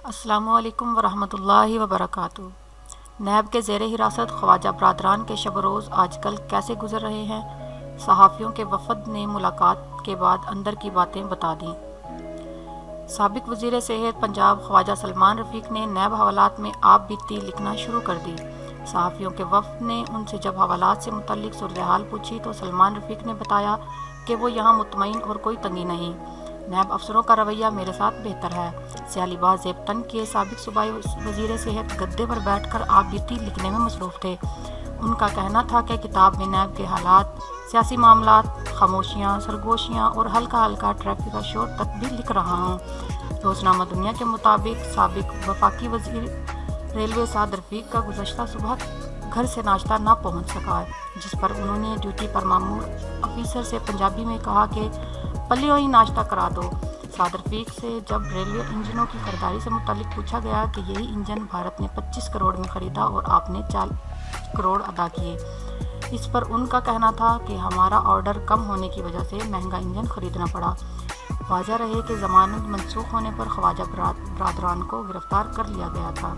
السلام علیکم ورحمۃ اللہ وبرکاتہ۔ نیب کے زیر حراست خواجہ برادران کے شب و روز آج کل کیسے گزر رہے ہیں؟ صحافیوں کے وفد نے ملاقات کے بعد اندر کی باتیں بتا دیں۔ سابق وزیر صحت پنجاب خواجہ سلمان رفیق نے نیب حوالات میں آپ بیتی لکھنا شروع کر دی۔ صحافیوں کے وفد نے ان سے جب حوالات سے متعلق صورتحال پوچھی تو سلمان رفیق نے بتایا کہ وہ یہاں مطمئن اور کوئی تنگی نہیں۔ نیب افسروں کا رویہ میرے ساتھ بہتر ہے۔ سیالی باز زیب تنگ کیے سابق صوبائی وزیر صحت گدے پر بیٹھ کر آپ بیتی لکھنے میں مصروف تھے۔ ان کا کہنا تھا کہ کتاب میں نیب کے حالات، سیاسی معاملات، خاموشیاں، سرگوشیاں اور ہلکا ہلکا ٹریفک کا شور تک بھی لکھ رہا ہوں۔ روزنامہ دنیا کے مطابق سابق وفاقی وزیر ریلوے سعد رفیق کا گزشتہ صبح گھر سے ناشتہ نہ پہنچ سکا، جس پر انہوں نے ڈیوٹی پر مامور آفیسر سے پنجابی میں کہا کہ پلیوں ہی ناشتہ کرا دو۔ سعد رفیق سے جب ریلوے انجنوں کی خریداری سے متعلق پوچھا گیا کہ یہی انجن بھارت نے 25 کروڑ میں خریدا اور آپ نے 40 کروڑ ادا کیے، اس پر ان کا کہنا تھا کہ ہمارا آرڈر کم ہونے کی وجہ سے مہنگا انجن خریدنا پڑا۔ واضح رہے کہ ضمانت منسوخ ہونے پر خواجہ برادران کو گرفتار کر لیا گیا تھا۔